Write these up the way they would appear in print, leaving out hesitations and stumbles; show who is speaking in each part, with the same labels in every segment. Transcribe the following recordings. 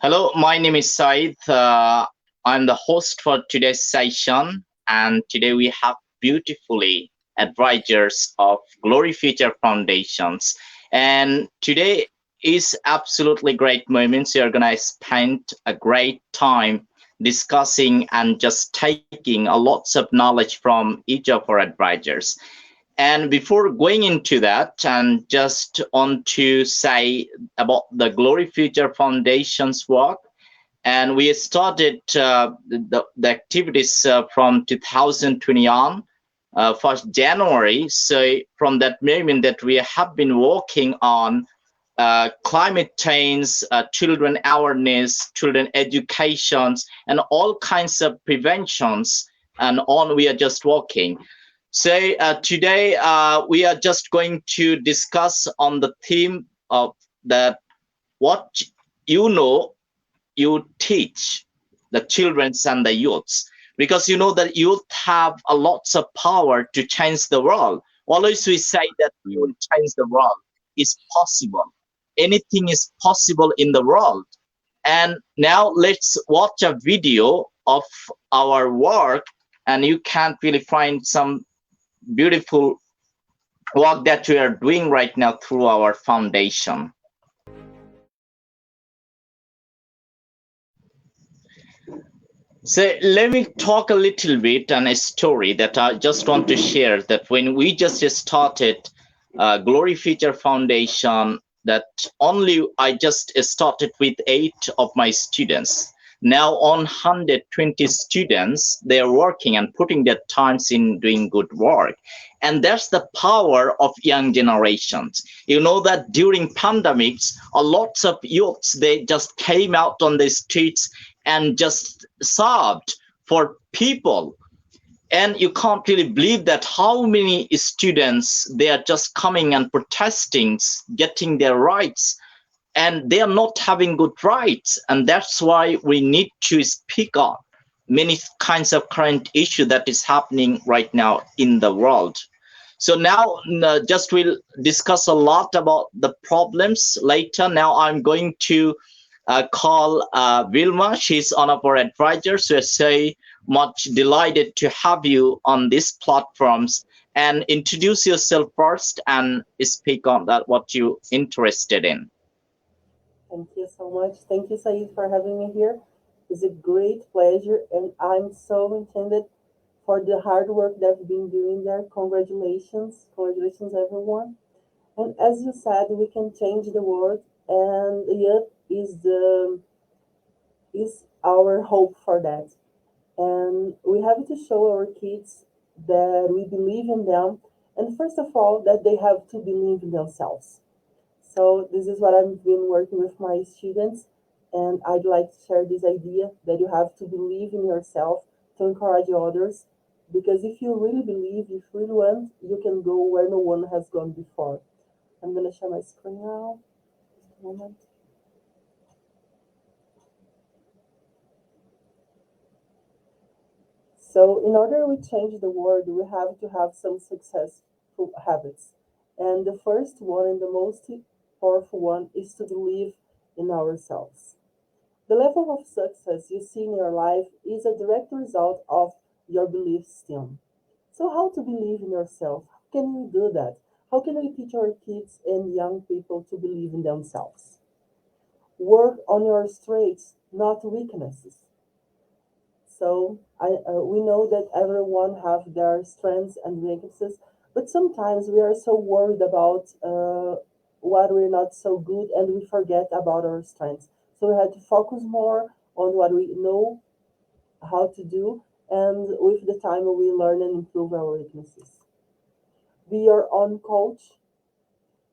Speaker 1: Hello, my name is Said. I'm the host for today's session, and today we have beautifully advisors of Glory Future Foundations. And today is absolutely great moments. You're gonna spend a great time discussing and just taking a lots of knowledge from each of our advisors. And before going into that, and just want to say about the Glory Future Foundation's work, and we started the activities from 2020 on, 1st January. So from that moment that we have been working on climate change, children awareness, children educations, and all kinds of preventions, and on we are just working. So today we are just going to discuss on the theme of that what you know you teach the children and the youths, because you know that youth have a lots of power to change the world. Always we say that we will change the world. Is possible. Anything is possible in the world. And now let's watch a video of our work, and you can really find some beautiful work that we are doing right now through our foundation. So let me talk a little bit on a story that I just want to share. That when we just started Glory Future Foundation, that only I just started with 8 of my students. Now on 120 students, they are working and putting their times in doing good work. And that's the power of young generations. You know that during pandemics, a lots of youths, they just came out on the streets and just served for people. And you can't really believe that how many students, they are just coming and protesting, getting their rights, and they are not having good rights. And that's why we need to speak up many kinds of current issue that is happening right now in the world. So now just we'll discuss a lot about the problems later. Now I'm going to call Vilma. She's one of our advisors. We're so much delighted to have you on these platforms. And introduce yourself first and speak on that what you're interested in.
Speaker 2: Thank you so much. Thank you, Said, for having me here. It's a great pleasure, and I'm so intended for the hard work that you've been doing there. Congratulations. Congratulations, everyone. And as you said, we can change the world, and youth is our hope for that. And we have to show our kids that we believe in them, and first of all, that they have to believe in themselves. So this is what I've been working with my students, and I'd like to share this idea that you have to believe in yourself to encourage others. Because if you really believe, if you really want, you can go where no one has gone before. I'm gonna share my screen now. Just a moment. So in order to change the world, we have to have some successful habits. And the first one and the most powerful one is to believe in ourselves. The level of success you see in your life is a direct result of your belief system. So, how to believe in yourself? How can we do that? How can we teach our kids and young people to believe in themselves? Work on your strengths, not weaknesses. So, we know that everyone have their strengths and weaknesses, but sometimes we are so worried about what we're not so good, and we forget about our strengths. So we have to focus more on what we know how to do, and with the time we learn and improve our weaknesses. Be your own coach.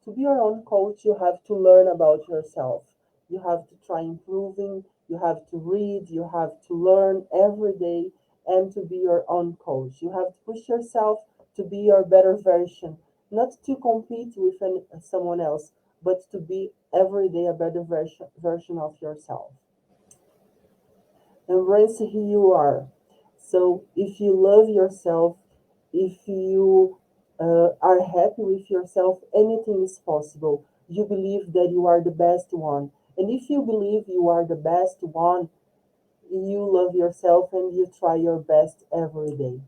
Speaker 2: To be your own coach, you have to learn about yourself. You have to try improving. You have to read. You have to learn every day, and to be your own coach. You have to push yourself to be your better version, not to compete with someone else, but to be every day a better version of yourself. Embrace who you are. So if you love yourself, if you are happy with yourself, anything is possible. You believe that you are the best one. And if you believe you are the best one, you love yourself and you try your best every day.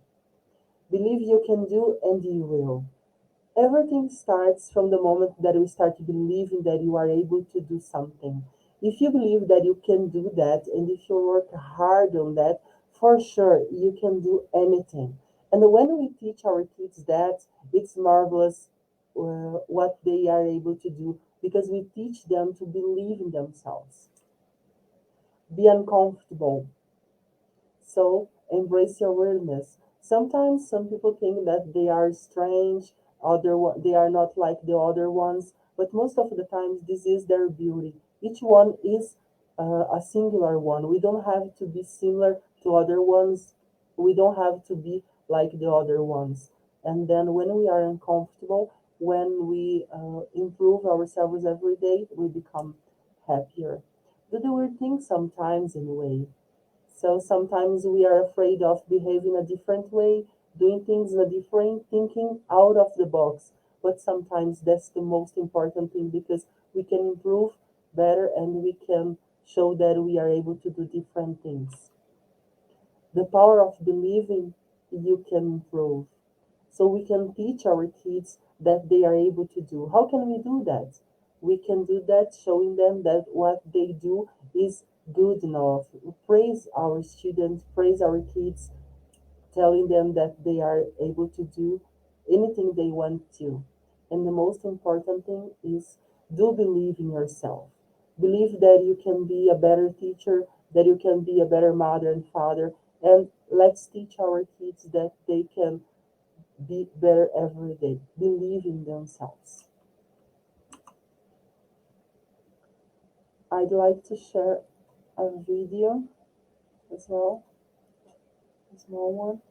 Speaker 2: Believe you can do and you will. Everything starts from the moment that you start believing that you are able to do something. If you believe that you can do that and if you work hard on that, for sure you can do anything. And when we teach our kids that, it's marvelous what they are able to do because we teach them to believe in themselves. Be uncomfortable. So embrace your weirdness. Sometimes some people think that they are strange, they are not like the other ones, but most of the times this is their beauty. Each one is a singular one. We don't have to be similar to other ones. We don't have to be like the other ones. And then when we are uncomfortable, when we improve ourselves every day, we become happier. Do the weird things sometimes anyway. So sometimes we are afraid of behaving a different way, doing things in a different, thinking out of the box. But sometimes that's the most important thing because we can improve better and we can show that we are able to do different things. The power of believing you can improve. So we can teach our kids that they are able to do. How can we do that? We can do that showing them that what they do is good enough. Praise our students, praise our kids, telling them that they are able to do anything they want to. And the most important thing is do believe in yourself. Believe that you can be a better teacher, that you can be a better mother and father, and let's teach our kids that they can be better every day. Believe in themselves. I'd like to share a video as well, a small one.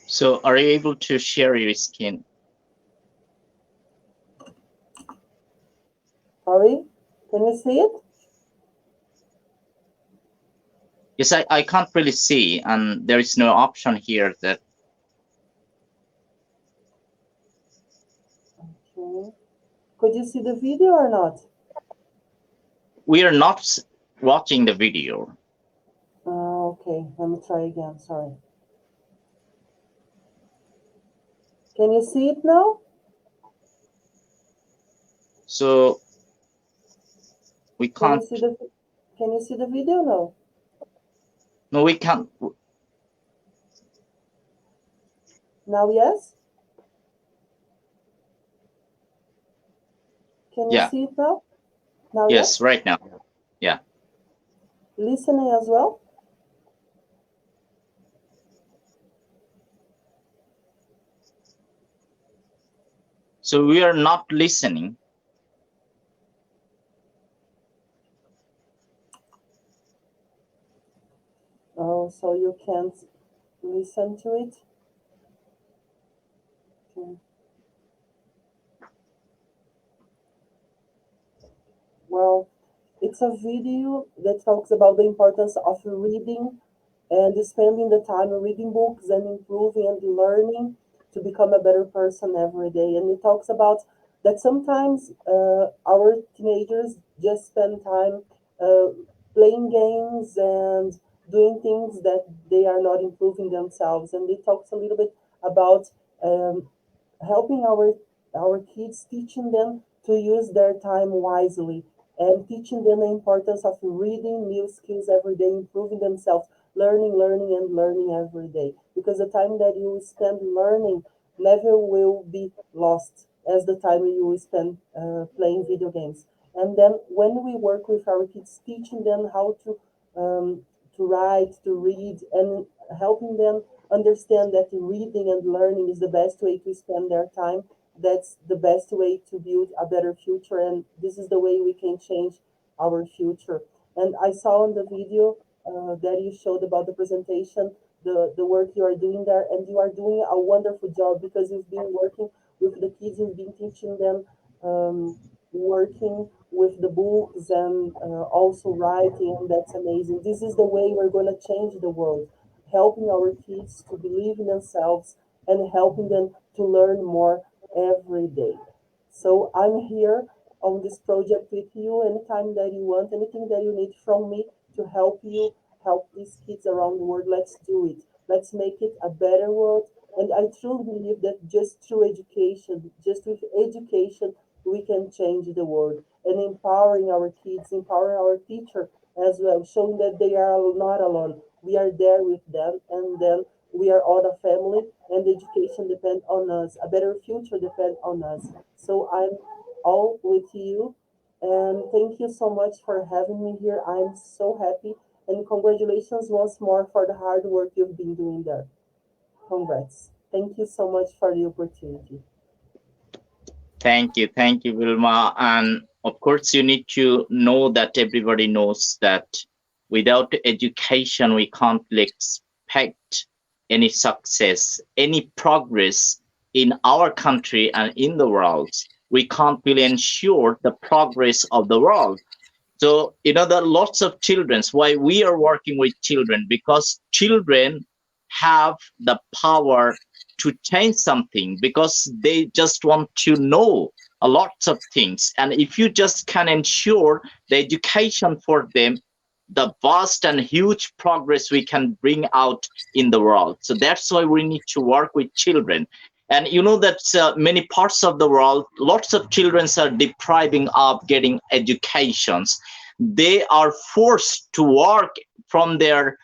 Speaker 1: So are you able to share your screen?
Speaker 2: Ari, can you see it?
Speaker 1: Yes, I can't really see, and there is no option here that
Speaker 2: Okay. Could you see the video or not?
Speaker 1: we are not watching the video.
Speaker 2: Okay, let me try again. Sorry. Can you see it now?
Speaker 1: So we
Speaker 2: Can you
Speaker 1: can't.
Speaker 2: see the Can you see the video now?
Speaker 1: No, we can't.
Speaker 2: Now, yes? Can you
Speaker 1: Yeah.
Speaker 2: see it now? Now,
Speaker 1: Yes.
Speaker 2: yes?
Speaker 1: Right now. Yeah.
Speaker 2: Listening as well?
Speaker 1: So we are not listening.
Speaker 2: Oh, so you can't listen to it? Okay. Well, it's a video that talks about the importance of reading and spending the time reading books and improving and learning to become a better person every day. And it talks about that sometimes our teenagers just spend time uh, playing games and doing things that they are not improving themselves. And it talks a little bit about um, helping our kids, teaching them to use their time wisely and teaching them the importance of reading new skills every day, improving themselves, learning and learning every day. Because the time that you spend learning never will be lost as the time you will spend playing video games. And then when we work with our kids, teaching them how to write, to read, and helping them understand that reading and learning is the best way to spend their time. That's the best way to build a better future, and this is the way we can change our future. And I saw in the video that you showed about the presentation, the work you are doing there, and you are doing a wonderful job because you've been working with the kids, you've been teaching them, working with the books and also writing, and that's amazing. This is the way we're going to change the world, helping our kids to believe in themselves and helping them to learn more every day. So I'm here on this project with you anytime that you want, anything that you need from me to help you help these kids around the world. Let's do it. Let's make it a better world. And I truly believe that just through education, just with education, we can change the world. And empowering our kids, empowering our teacher as well, showing that they are not alone. We are there with them, and then we are all a family, and education depends on us. A better future depends on us. So I'm all with you, and thank you so much for having me here. I'm so happy, and congratulations once more for the hard work you've been doing there. Congrats. Thank you so much for the opportunity.
Speaker 1: Thank you, Vilma. And of course, you need to know that everybody knows that without education, we can't really expect any success, any progress in our country and in the world. We can't really ensure the progress of the world. So, there are lots of children. Why we are working with children? Because children have the power to change something because they just want to know a lots of things. And if you just can ensure the education for them, the vast and huge progress we can bring out in the world. So that's why we need to work with children. And you know that many parts of the world, lots of children are depriving of getting educations. They are forced to work from their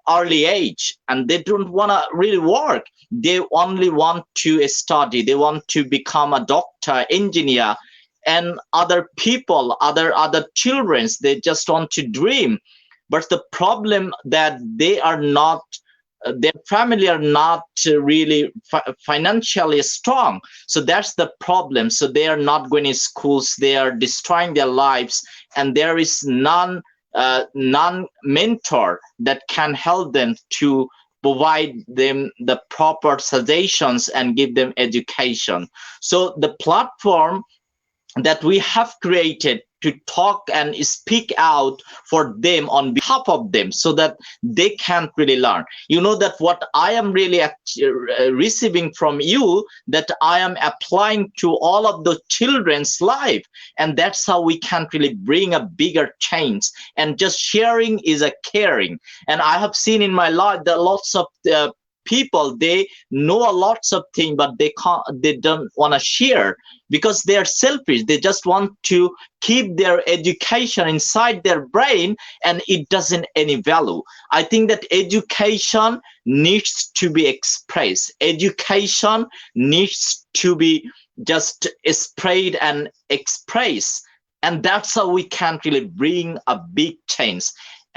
Speaker 1: early age, and they don't want to really work. They only want to study. They want to become a doctor, engineer, and other people, other childrens, they just want to dream. But the problem that they are not, their family are not really financially strong. So that's the problem. So they are not going to schools, they are destroying their lives, and there is none mentor that can help them to provide them the proper suggestions and give them education. So the platform that we have created to talk and speak out for them on behalf of them so that they can really learn. You know that what I am really receiving from you, that I am applying to all of the children's life, and that's how we can really bring a bigger change. And just sharing is a caring. And I have seen in my life that lots of people, they know a lots of things, but they don't want to share because they are selfish. They just want to keep their education inside their brain, and it doesn't any value. I think that education needs to be expressed. Education needs to be just spread and expressed, and that's how we can really bring a big change.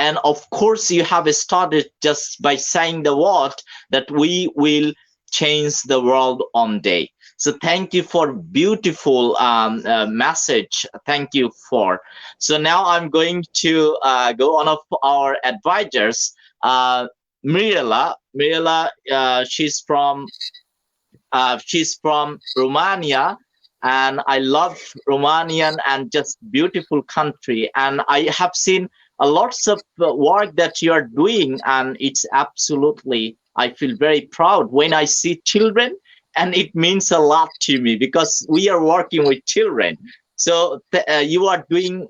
Speaker 1: And of course you have started just by saying the word that we will change the world one day. So thank you for beautiful message. Thank you for. So now I'm going to go on of our advisors. Mirela, she's from Romania, and I love Romanian and just beautiful country. And I have seen a lots of work that you are doing, and it's absolutely, I feel very proud when I see children, and it means a lot to me because we are working with children. So you are doing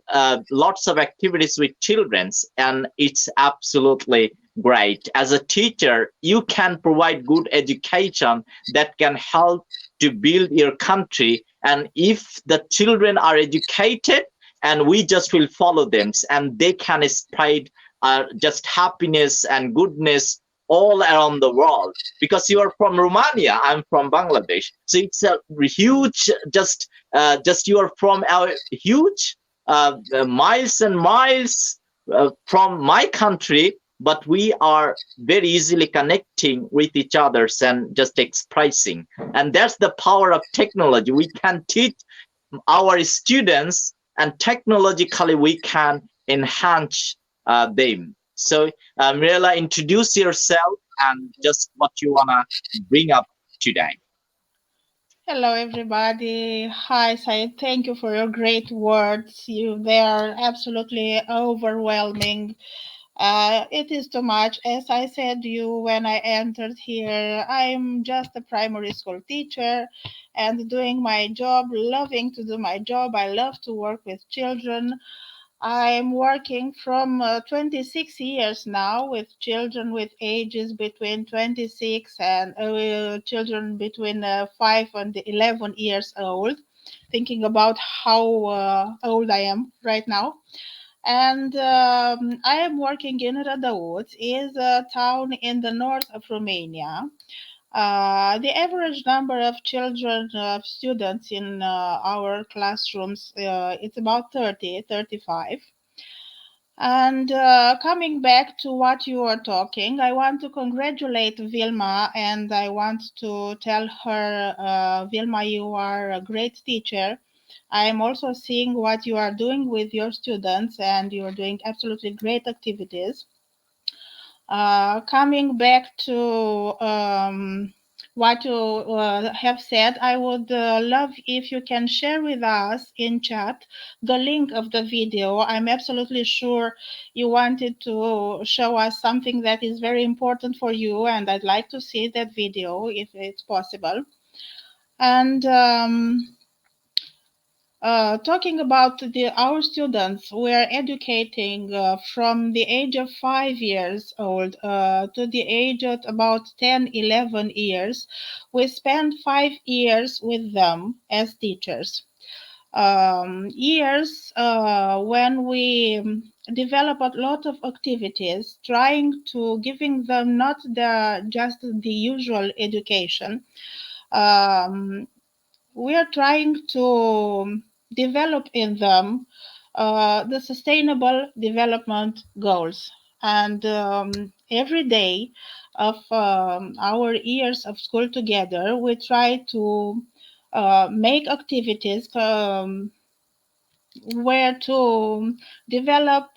Speaker 1: lots of activities with childrens, and it's absolutely great. As a teacher, you can provide good education that can help to build your country. And if the children are educated, and we just will follow them, and they can spread just happiness and goodness all around the world. Because you are from Romania, I'm from Bangladesh, so it's a huge just you are from our huge miles and miles from my country, but we are very easily connecting with each others and just expressing. And that's the power of technology. We can teach our students, and technologically we can enhance them. So Mirela, introduce yourself and just what you want to bring up today.
Speaker 3: Hello, everybody. Hi, Said. Thank you for your great words. They are absolutely overwhelming. It is too much. As I said to you when I entered here, I'm just a primary school teacher and doing my job, loving to do my job. I love to work with children. I'm working from 26 years now with children with ages between 26 and children between 5 and 11 years old. Thinking about how old I am right now. And I am working in Rădăuț, is a town in the north of Romania. The average number of children, of students in our classrooms, it's about 30, 35. And coming back to what you are talking, I want to congratulate Vilma, and I want to tell her, Vilma, you are a great teacher. I am also seeing what you are doing with your students, and you are doing absolutely great activities. Coming back to what you have said, I would love if you can share with us in chat the link of the video. I'm absolutely sure you wanted to show us something that is very important for you, and I'd like to see that video if it's possible. And talking about our students, we are educating from the age of 5 years old to the age of about 10, 11 years. We spend 5 years with them as teachers. Years when we develop a lot of activities, trying to giving them not just the usual education. We are trying to develop in them the sustainable development goals. And every day of our years of school together, we try to make activities where to develop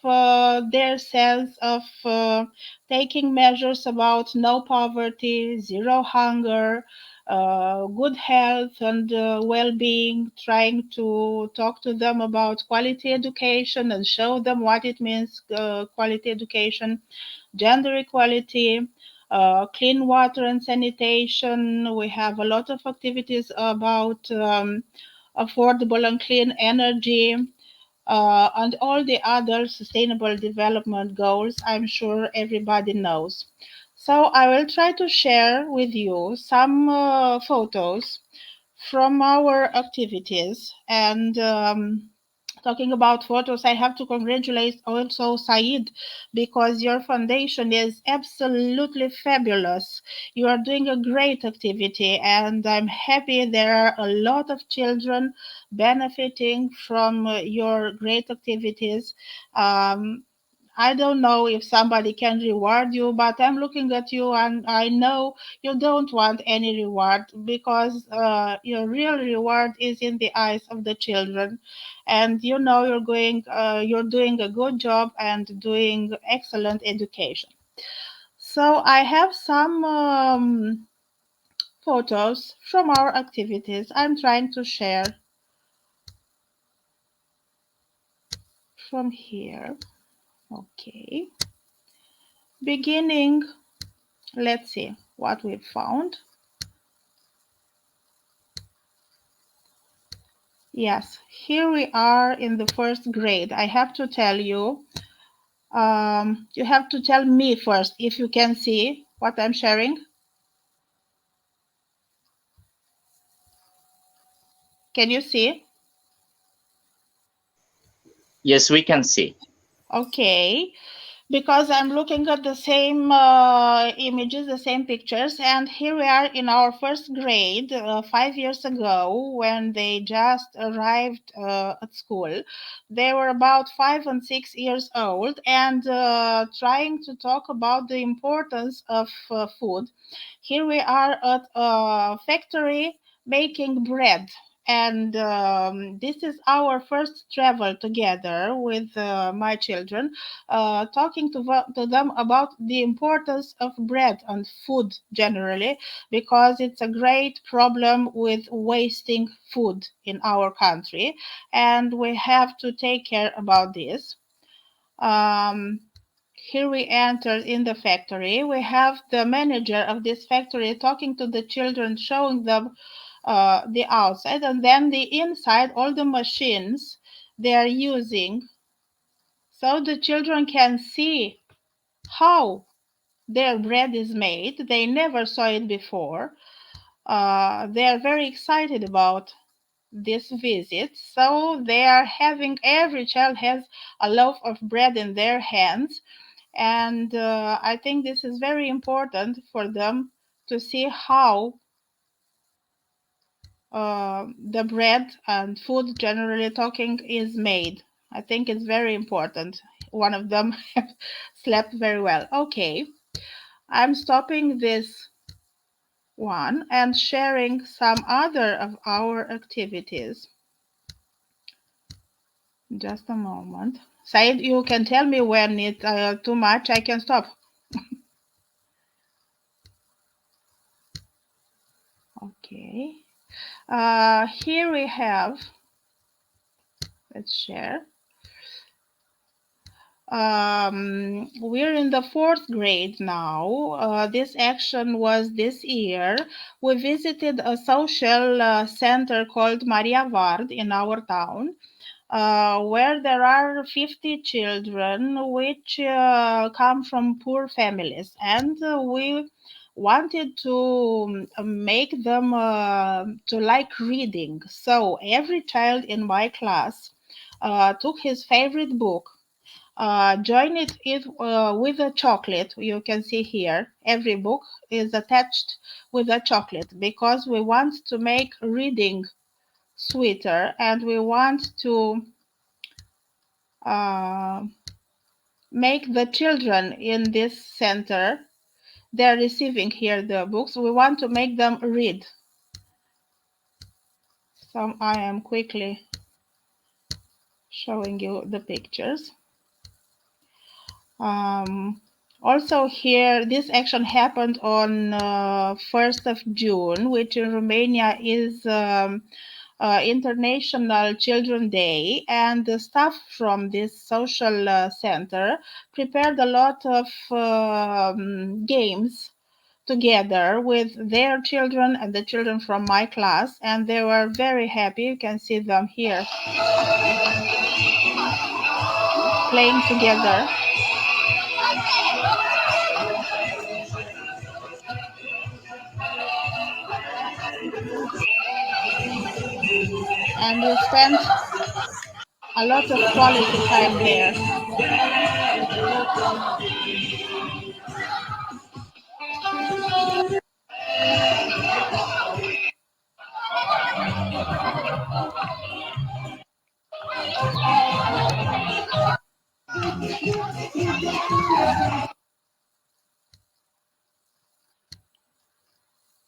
Speaker 3: their sense of taking measures about no poverty, zero hunger, good health and well-being, trying to talk to them about quality education and show them what it means, quality education, gender equality, clean water and sanitation. We have a lot of activities about affordable and clean energy, and all the other sustainable development goals I'm sure everybody knows. So I will try to share with you some photos from our activities. And talking about photos, I have to congratulate also Said, because your foundation is absolutely fabulous. You are doing a great activity, and I'm happy there are a lot of children benefiting from your great activities. Um, I don't know if somebody can reward you, but I'm looking at you and I know you don't want any reward, because your real reward is in the eyes of the children, and you know you're doing a good job and doing excellent education. So I have some photos from our activities. I'm trying to share from here. Okay, beginning. Let's see what we found. Yes, here we are in the first grade. I have to tell you, you have to tell me first if you can see what I'm sharing. Can you see?
Speaker 1: Yes, we can see.
Speaker 3: Okay, because I'm looking at the same images, the same pictures, and here we are in our first grade 5 years ago when they just arrived at school. They were about 5 and 6 years old and trying to talk about the importance of food. Here we are at a factory making bread, and this is our first travel together with my children, talking to them about the importance of bread and food generally, because it's a great problem with wasting food in our country, and we have to take care about this. Um, Here we entered in the factory. We have the manager of this factory talking to the children, showing them the outside, and then the inside, all the machines they are using, so the children can see how their bread is made. They never saw it before. They are very excited about this visit. So they are having, every child has a loaf of bread in their hands. And I think this is very important for them to see how the bread and food, generally talking, is made. I think it's very important. One of them slept very well. Okay, I'm stopping this one and sharing some other of our activities. Just a moment. Said, you can tell me when it's too much, I can stop. Okay. Here we have, let's share. We're in the fourth grade now. This action was this year. We visited a social center called Maria Vard in our town, where there are 50 children which come from poor families, and we wanted to make them to like reading. So every child in my class took his favorite book, join it with a chocolate. You can see here every book is attached with a chocolate, because we want to make reading sweeter, and we want to uh, make the children in this center, they're receiving here the books, we want to make them read. So I am quickly showing you the pictures. Um, Also here, this action happened on 1st of June, which in Romania is International Children Day, and the staff from this social center prepared a lot of games together with their children and the children from my class, and they were very happy. You can see them here playing together. And we spent a lot of quality time there.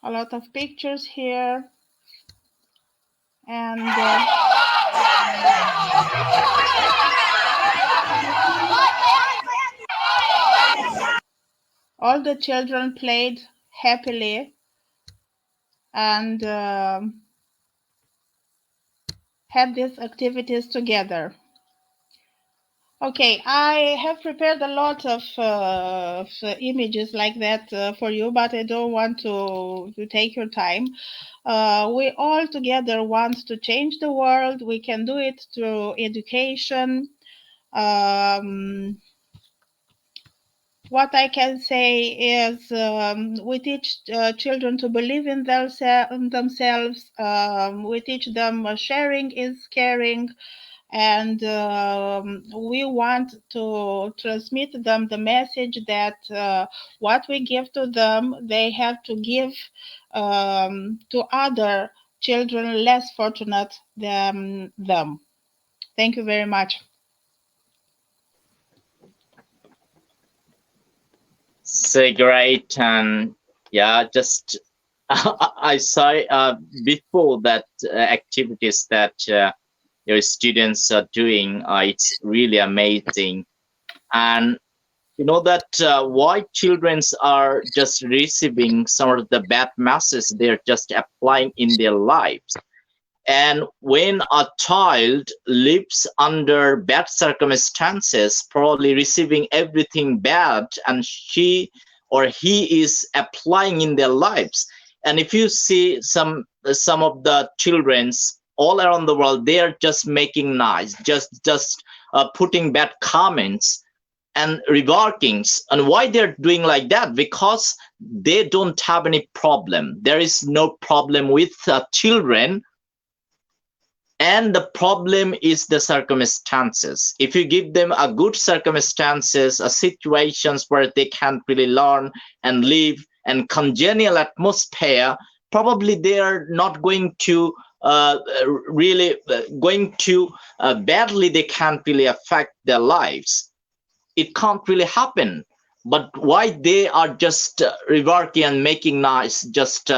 Speaker 3: A lot of pictures here, and all the children played happily and had these activities together. Okay, I have prepared a lot of images like that for you, but I don't want to take your time. We all together want to change the world. We can do it through education. What I can say is we teach children to believe in themselves. We teach them sharing is caring. And we want to transmit them the message that what we give to them, they have to give to other children less fortunate than them. Thank you very much.
Speaker 1: So great. And yeah, just I saw before that activities that your students are doing. It's really amazing. And you know that why children are just receiving some of the bad messages they're just applying in their lives. And when a child lives under bad circumstances, probably receiving everything bad, and she or he is applying in their lives. And if you see some of the children's all around the world, they are just making noise, just putting bad comments and remarkings. And why they're doing like that? Because they don't have any problem. There is no problem with children, and the problem is the circumstances. If you give them a good circumstances, a situations where they can really learn and live and congenial atmosphere, probably they are not going to really going to badly, they can't really affect their lives. It can't really happen. But why they are just remarking and making noise, just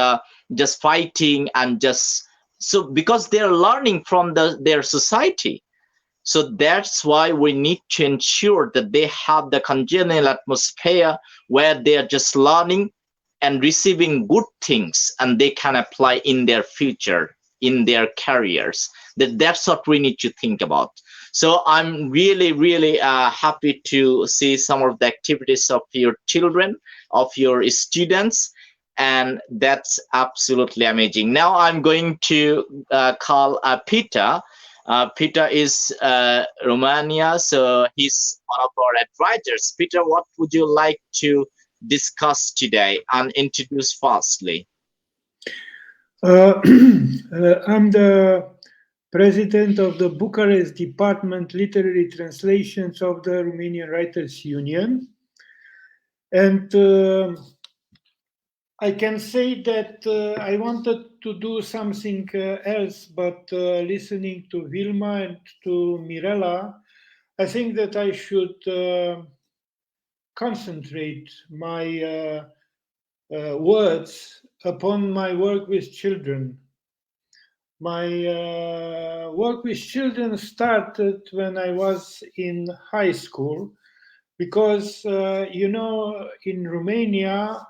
Speaker 1: fighting and just so because they're learning from their society. So that's why we need to ensure that they have the congenial atmosphere where they are just learning and receiving good things, and they can apply in their future, in their careers. That's what we need to think about. So I'm really happy to see some of the activities of your children, of your students, and that's absolutely amazing. Now I'm going to call Peter. Peter is Romania, so he's one of our advisors. Peter, what would you like to discuss today and introduce firstly?
Speaker 4: I'm the president of the Bucharest Department Literary Translations of the Romanian Writers Union. And I can say that I wanted to do something else, but listening to Vilma and to Mirela, I think that I should concentrate my words upon my work with children. My work with children started when I was in high school, because, in Romania,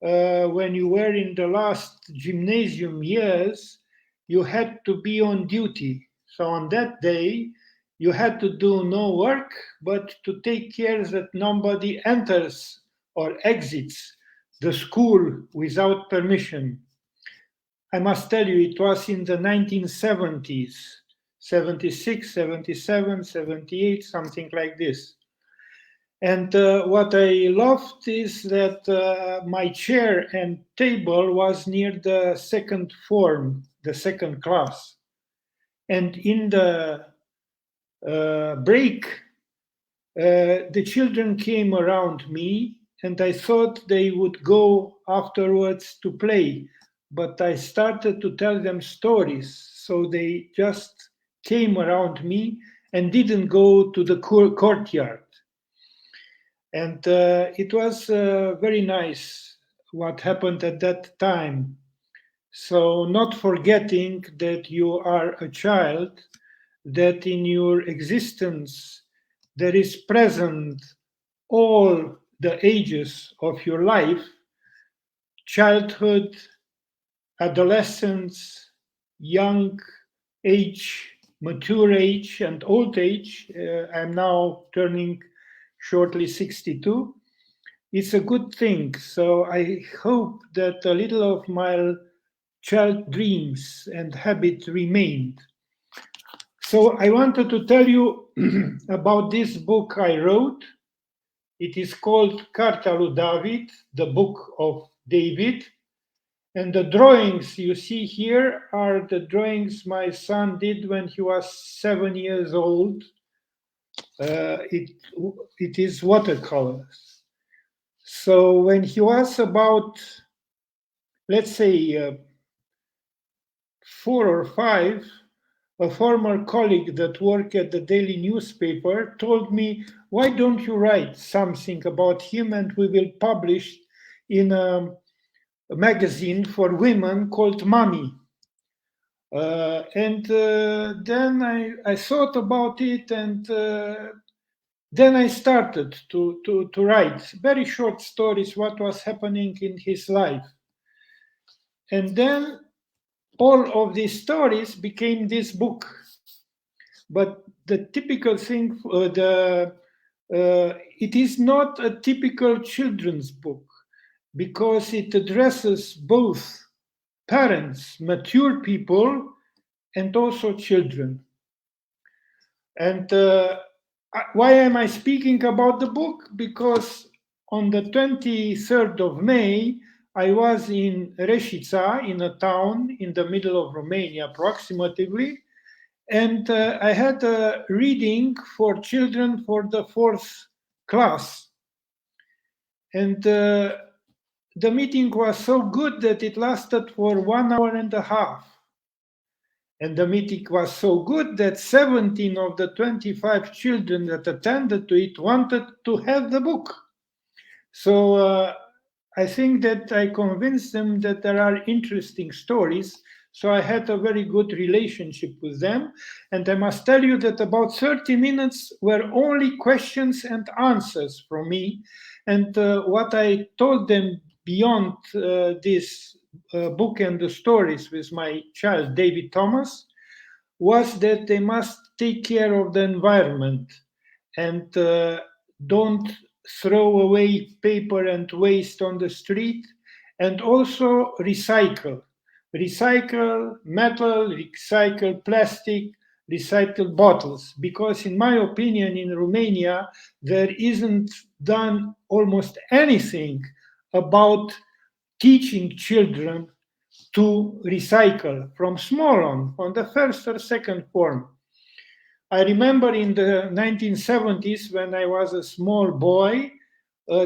Speaker 4: when you were in the last gymnasium years, you had to be on duty. So on that day, you had to do no work, but to take care that nobody enters or exits the school without permission. I must tell you, it was in the 1970s, 76, 77, 78, something like this. And what I loved is that my chair and table was near the second form, the second class. And in the break, the children came around me, and I thought they would go afterwards to play. But I started to tell them stories, so they just came around me and didn't go to the courtyard. And it was very nice what happened at that time. So, not forgetting that you are a child, that in your existence there is present all the ages of your life: childhood, adolescence, young age, mature age, and old age. I'm now turning shortly 62. It's a good thing. So I hope that a little of my child dreams and habit remained. So I wanted to tell you about this book I wrote. It is called Carta lui David, the Book of David. And the drawings you see here are the drawings my son did when he was 7 years old. It is watercolors. So when he was about, let's say, 4 or 5, a former colleague that worked at the daily newspaper told me, why don't you write something about him and we will publish in a magazine for women called Mommy. Then I thought about it, and then I started to write very short stories, what was happening in his life. And then all of these stories became this book. But the typical thing, it is not a typical children's book, because it addresses both parents, mature people, and also children. And why am I speaking about the book? Because on the 23rd of May, I was in Reșița, in a town in the middle of Romania, approximately, and I had a reading for children for the 4th class. And the meeting was so good that it lasted for 1 hour and a half. And the meeting was so good that 17 of the 25 children that attended to it wanted to have the book. So I think that I convinced them that there are interesting stories. So I had a very good relationship with them. And I must tell you that about 30 minutes were only questions and answers from me. And what I told them beyond this book and the stories with my child, David Thomas, was that they must take care of the environment and don't throw away paper and waste on the street, and also recycle metal, recycle plastic, recycle bottles, because in my opinion in Romania there isn't done almost anything about teaching children to recycle from small on the first or second form. I remember in the 1970s when I was a small boy,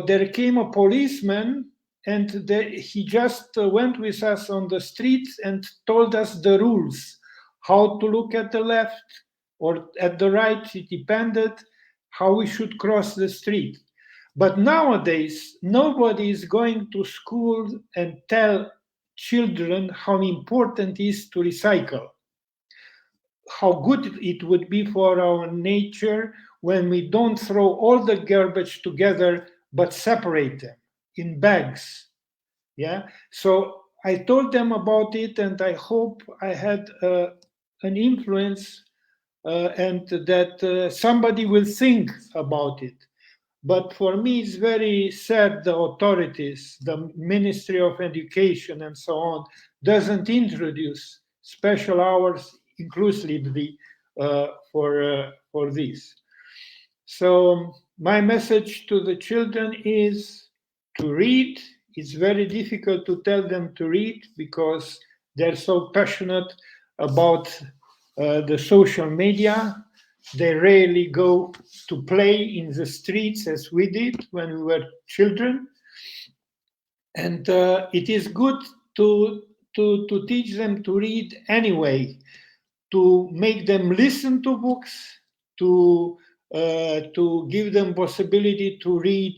Speaker 4: there came a policeman and he just went with us on the streets and told us the rules, how to look at the left or at the right, it depended, how we should cross the street. But nowadays, nobody is going to school and tell children how important it is to recycle, how good it would be for our nature when we don't throw all the garbage together but separate them in bags. Yeah, so I told them about it, and I hope I had an influence and that somebody will think about it. But for me, it's very sad the authorities, the Ministry of Education and so on, doesn't introduce special hours inclusively for this. So my message to the children is to read. It's very difficult to tell them to read because they're so passionate about the social media. They rarely go to play in the streets as we did when we were children. And it is good to teach them to read anyway, to make them listen to books, to give them possibility to read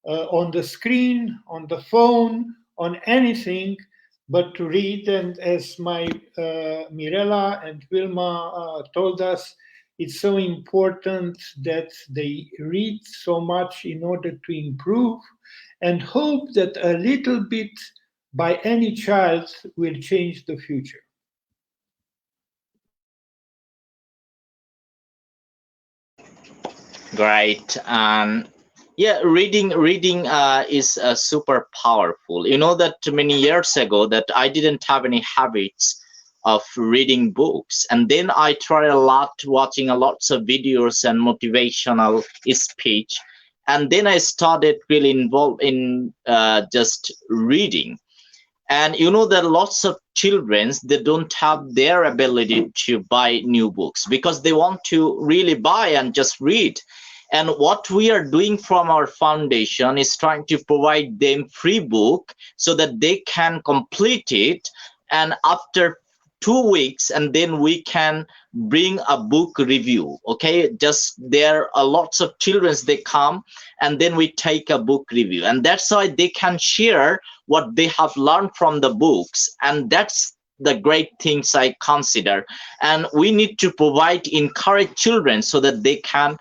Speaker 4: on the screen, on the phone, on anything, but to read. And as my Mirela and Vilma told us, it's so important that they read so much in order to improve, and hope that a little bit by any child will change the future.
Speaker 1: Great. Yeah, reading is super powerful. You know that many years ago that I didn't have any habits of reading books, and then I tried a lot, watching a lots of videos and motivational speech, and then I started really involved in just reading. And you know that lots of children, they don't have their ability to buy new books because they want to really buy and just read. And what we are doing from our foundation is trying to provide them free book so that they can complete it, and after 2 weeks, and then we can bring a book review. Okay, just there are lots of children, they come, and then we take a book review, and that's why they can share what they have learned from the books. And that's the great things I consider. And we need to provide, encourage children so that they can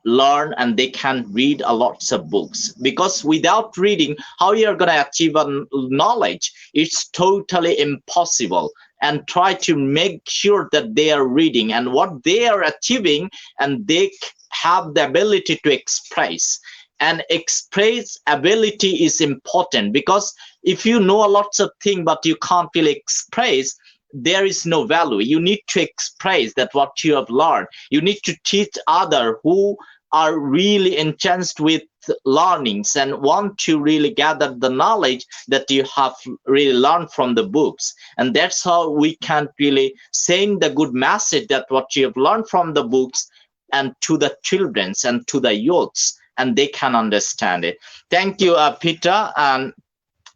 Speaker 1: learn and they can read a lots of books, because without reading, how you're going to achieve a knowledge? It's totally impossible. And try to make sure that they are reading and what they are achieving, and they have the ability to express. And express ability is important, because if you know lots of things but you can't really express, there is no value. You need to express that what you have learned. You need to teach other who are really enchanted with learnings and want to really gather the knowledge that you have really learned from the books. And that's how we can really send the good message that what you have learned from the books and to the children and to the youths, and they can understand it. Thank you, Peter. And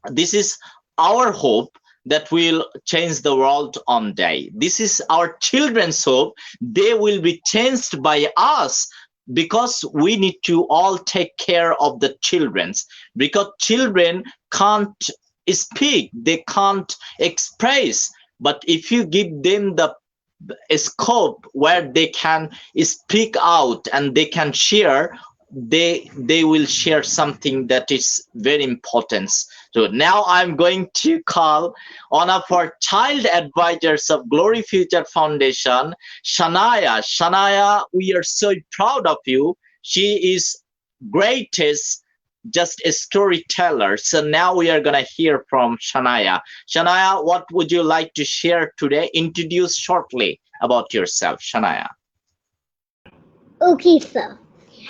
Speaker 1: this is our hope, that will change the world one day. This is our children's hope. They will be changed by us, because we need to all take care of the children's, because children can't speak, they can't express. But if you give them the scope where they can speak out and they can share, they will share something that is very important. So now I'm going to call one of our child advisors of Glory Future Foundation, Shanaya. Shanaya, we are so proud of you. She is greatest just a storyteller. So now we are going to hear from Shanaya. Shanaya, what would you like to share today? Introduce shortly about yourself, Shanaya.
Speaker 5: Okay, sir.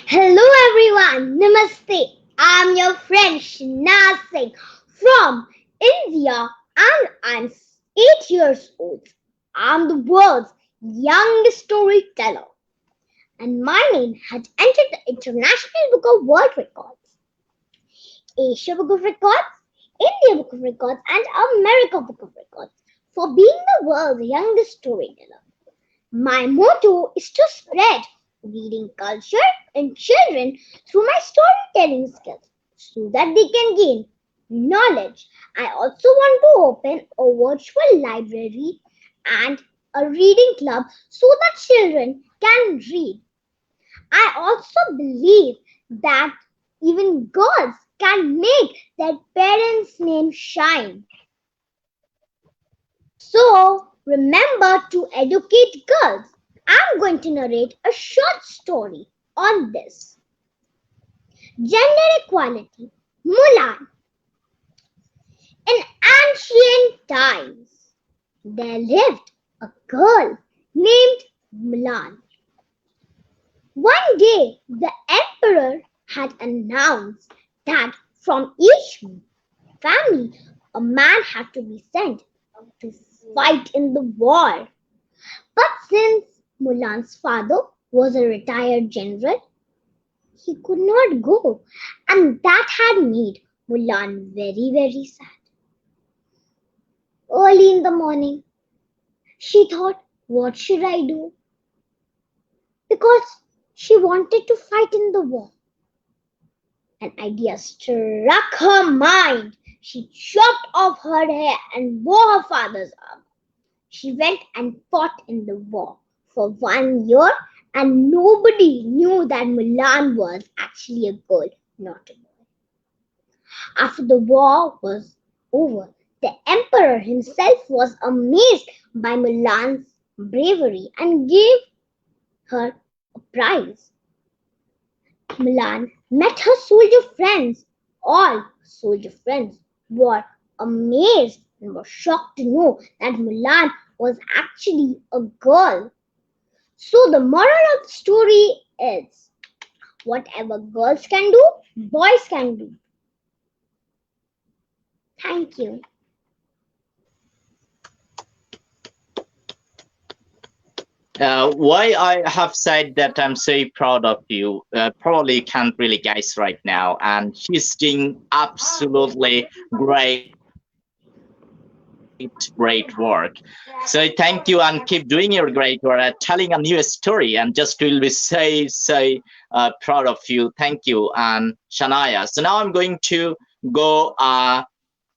Speaker 5: Hello everyone, Namaste. I'm your friend Shanaya Singh from India, and I'm 8 years old. I'm the world's youngest storyteller, and my name had entered the International Book of World Records, Asia Book of Records, India Book of Records, and America Book of Records for being the world's youngest storyteller. My motto is to spread reading culture in children through my storytelling skills so that they can gain knowledge. I also want to open a virtual library and a reading club so that children can read. I also believe that even girls can make their parents' name shine. So remember to educate girls. I'm going to narrate a short story on this. Gender equality. Mulan. In ancient times, there lived a girl named Mulan. One day, the emperor had announced that from each family, a man had to be sent to fight in the war. But since Mulan's father was a retired general, he could not go, and that had made Mulan very, very sad. Early in the morning, she thought, what should I do? Because she wanted to fight in the war. An idea struck her mind. She chopped off her hair and wore her father's armor. She went and fought in the war for 1 year, and nobody knew that Mulan was actually a girl, not a boy. After the war was over, the emperor himself was amazed by Mulan's bravery and gave her a prize. Mulan met her soldier friends. All soldier friends were amazed and were shocked to know that Mulan was actually a girl. So the moral of the story is, whatever girls can do, boys can do. Thank you.
Speaker 1: Why I have said that I'm so proud of you, probably can't really guess right now. And she's doing absolutely great work. So thank you and keep doing your great work, telling a new story, and just will be so proud of you. Thank you, and Shanaya. So now I'm going to go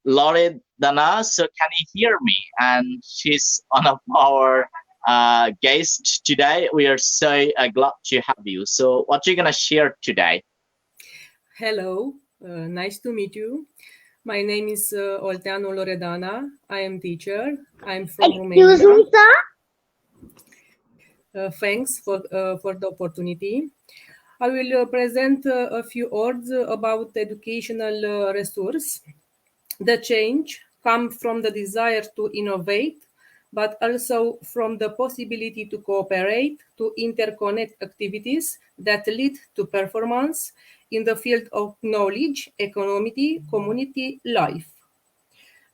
Speaker 1: Loredana. So can you hear me? And she's one of our guests today. We are so glad to have you. So what are you gonna share today?
Speaker 6: Hello, nice to meet you. My name is Olteanu Loredana. I am teacher. I'm from
Speaker 5: Excuse
Speaker 6: Romania.
Speaker 5: me, sir.
Speaker 6: Thanks for the opportunity. I will present a few words about educational resource. The change comes from the desire to innovate, but also from the possibility to cooperate, to interconnect activities that lead to performance in the field of knowledge, economy, community life.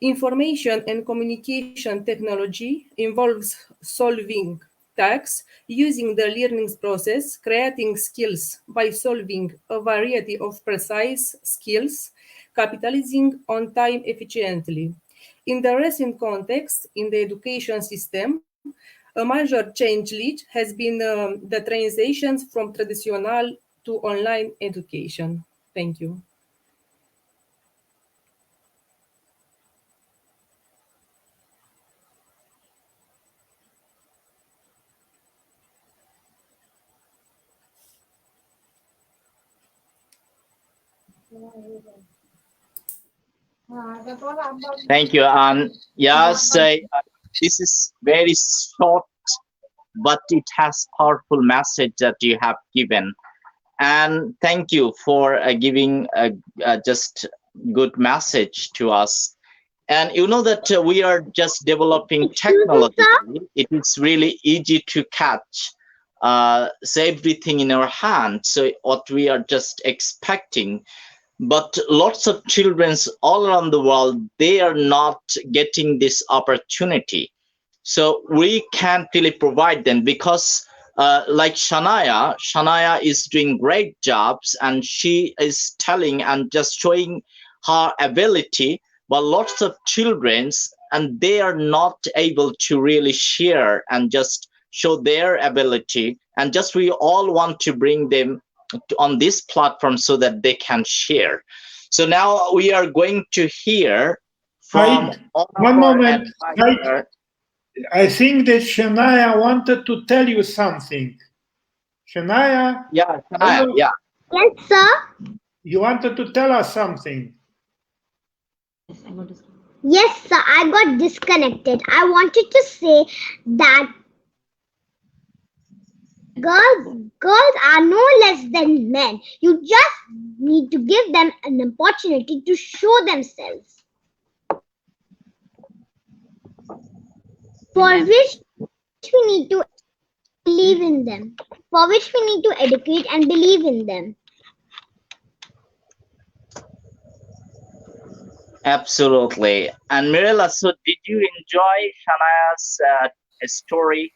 Speaker 6: Information and communication technology involves solving tasks using the learning process, creating skills by solving a variety of precise skills, capitalizing on time efficiently. In the recent context, in the education system, a major change lead has been the transition from traditional to online education. Thank you.
Speaker 1: Thank you. And yeah, this is very short, but it has powerful message that you have given. And thank you for giving a just good message to us. And you know that we are just developing technology. It is really easy to catch everything in our hand. So what we are just expecting, but lots of children all around the world, they are not getting this opportunity. So we can't really provide them because like Shanaya is doing great jobs, and she is telling and just showing her ability, but lots of children's, and they are not able to really share and just show their ability, and just we all want to bring them on this platform so that they can share. So now we are going to hear from
Speaker 4: one moment. I think that Shanaya wanted to tell you something. Shanaya?
Speaker 1: Yeah, Shanaya, yeah.
Speaker 5: Yes, sir.
Speaker 4: You wanted to tell us something.
Speaker 5: Yes, sir. I got disconnected. I wanted to say that girls are no less than men. You just need to give them an opportunity to show themselves. For which we need to believe in them. For for which we need to educate and believe in them.
Speaker 1: Absolutely. And Mirela, so did you enjoy Shanaya's story?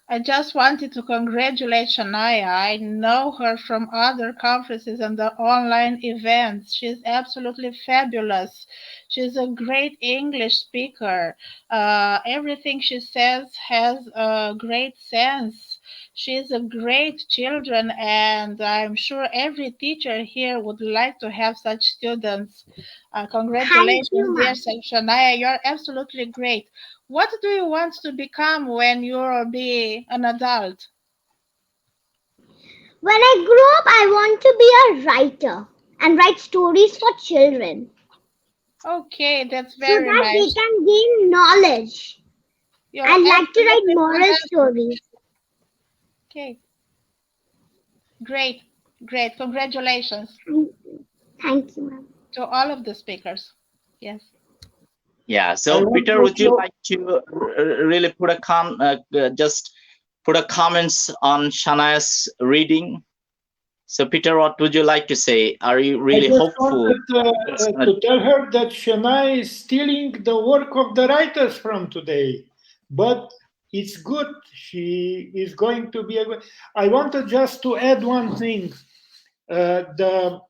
Speaker 3: I just wanted to congratulate Shanaya. I know her from other conferences and the online events. She's absolutely fabulous. She's a great English speaker. Everything she says has a great sense. She's a great children, and I'm sure every teacher here would like to have such students.
Speaker 5: Thank
Speaker 3: Congratulations,
Speaker 5: you,
Speaker 3: dear
Speaker 5: ma'am.
Speaker 3: Shanaya. You're absolutely great. What do you want to become when you'll be an adult?
Speaker 5: When I grow up, I want to be a writer and write stories for children
Speaker 3: Okay, that's
Speaker 5: so
Speaker 3: very
Speaker 5: that they
Speaker 3: nice.
Speaker 5: can gain knowledge.
Speaker 3: You're
Speaker 5: I like to write
Speaker 3: absolutely
Speaker 5: moral
Speaker 3: correct.
Speaker 5: stories.
Speaker 3: Okay, great, great. Congratulations
Speaker 5: Thank you, ma'am.
Speaker 3: to all of the speakers. Yes.
Speaker 1: Yeah.
Speaker 4: I
Speaker 1: So,
Speaker 4: want
Speaker 1: Peter, would you
Speaker 4: also,
Speaker 1: like to really put a just put a comments on Shanaya's reading? So, Peter, what would you like to say? Are you
Speaker 4: I
Speaker 1: really
Speaker 4: just
Speaker 1: hopeful?
Speaker 4: wanted to tell her that Shanaya is stealing the work of the writers from today, but it's good. She is going to be a good. I wanted just to add one thing. The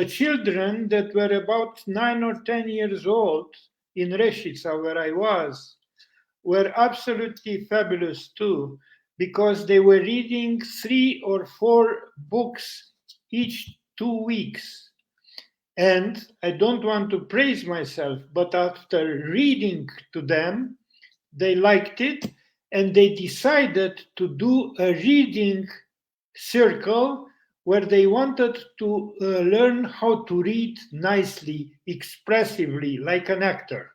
Speaker 4: children that were about 9 or 10 years old in Reshica, where I was, were absolutely fabulous too, because they were reading 3 or 4 books each 2 weeks. And I don't want to praise myself, but after reading to them, they liked it and they decided to do a reading circle where they wanted to learn how to read nicely, expressively, like an actor.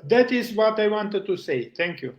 Speaker 4: That is what I wanted to say. Thank you.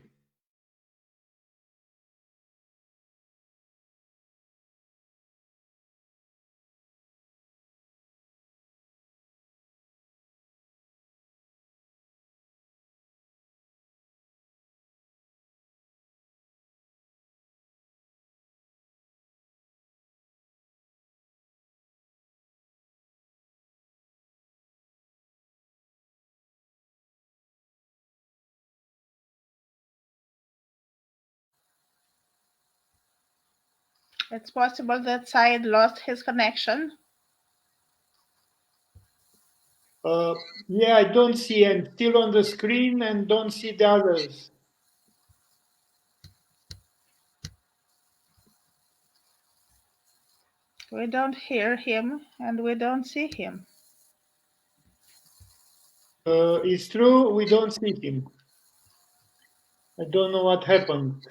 Speaker 3: It's possible that Syed lost his connection.
Speaker 4: Yeah, I don't see. I'm still on the screen and don't see the others.
Speaker 3: We don't hear him and we don't see him.
Speaker 4: It's true, we don't see him. I don't know what happened.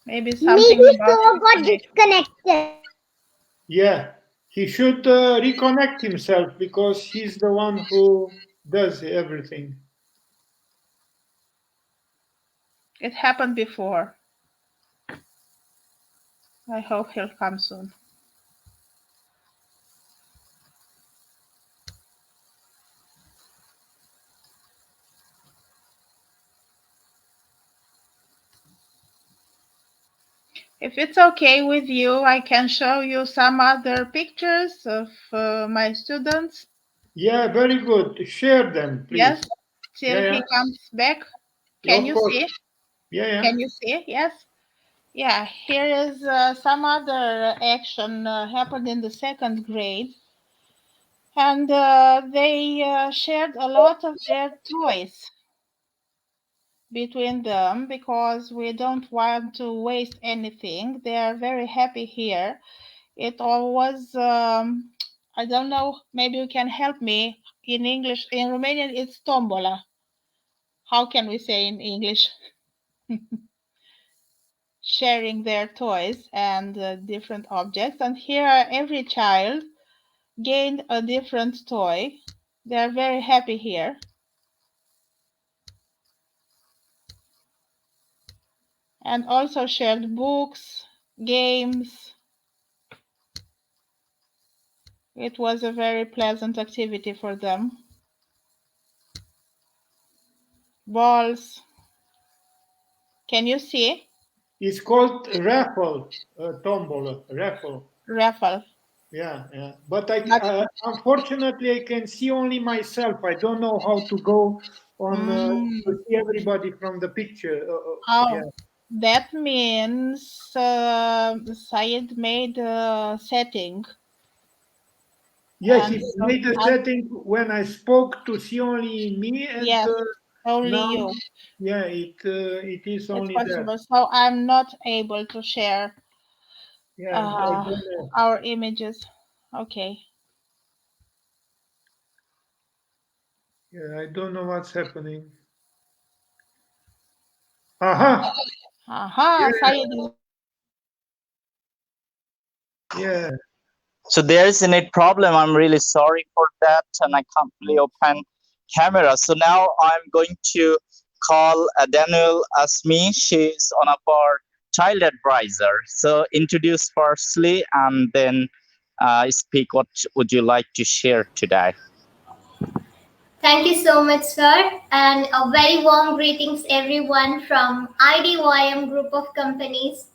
Speaker 3: Maybe something
Speaker 5: Maybe
Speaker 3: about
Speaker 5: so
Speaker 3: his
Speaker 5: got
Speaker 3: connection.
Speaker 5: disconnected.
Speaker 4: Yeah, he should reconnect himself because he's the one who does everything.
Speaker 3: It happened before. I hope he'll come soon. If it's okay with you, I can show you some other pictures of my students.
Speaker 4: Yeah, very good. Share them, please.
Speaker 3: Yes, till
Speaker 4: Yeah,
Speaker 3: he
Speaker 4: yeah.
Speaker 3: comes back.
Speaker 4: Yeah,
Speaker 3: Can
Speaker 4: of
Speaker 3: you
Speaker 4: course.
Speaker 3: see?
Speaker 4: Yeah, yeah.
Speaker 3: Can you see? Yes. Yeah, here is some other action happened in the second grade. And they shared a lot of their toys between them because we don't want to waste anything. They are very happy here. It all was, I don't know, maybe you can help me. In English, in Romanian, it's tombola. How can we say in English? Sharing their toys and different objects. And here, every child gained a different toy. They are very happy here. And also shared books, games, It was a very pleasant activity for them. Balls. Can you see?
Speaker 4: It's called raffle, tombola, raffle.
Speaker 3: Raffle.
Speaker 4: Yeah, yeah. But unfortunately, I can see only myself. I don't know how to go on to see everybody from the picture.
Speaker 3: Oh,
Speaker 4: Yeah.
Speaker 3: that means Syed made a setting.
Speaker 4: Yeah,
Speaker 3: And
Speaker 4: he made a setting when I spoke to see only me, and
Speaker 3: yes, only
Speaker 4: now,
Speaker 3: you.
Speaker 4: yeah, it is
Speaker 3: It's
Speaker 4: only
Speaker 3: possible.
Speaker 4: that.
Speaker 3: So I'm not able to share
Speaker 4: Yeah, I don't know.
Speaker 3: our images. Okay.
Speaker 4: Yeah, I don't know what's happening. Aha!
Speaker 3: Aha, Syed is
Speaker 4: Yeah.
Speaker 1: So there is a net problem. I'm really sorry for that, and I can't really open camera. So now I'm going to call Deenul Asmi. She's one of our child advisor. So introduce firstly, and then speak. What would you like to share today?
Speaker 7: Thank you so much, sir, and a very warm greetings everyone from IDYM Group of Companies.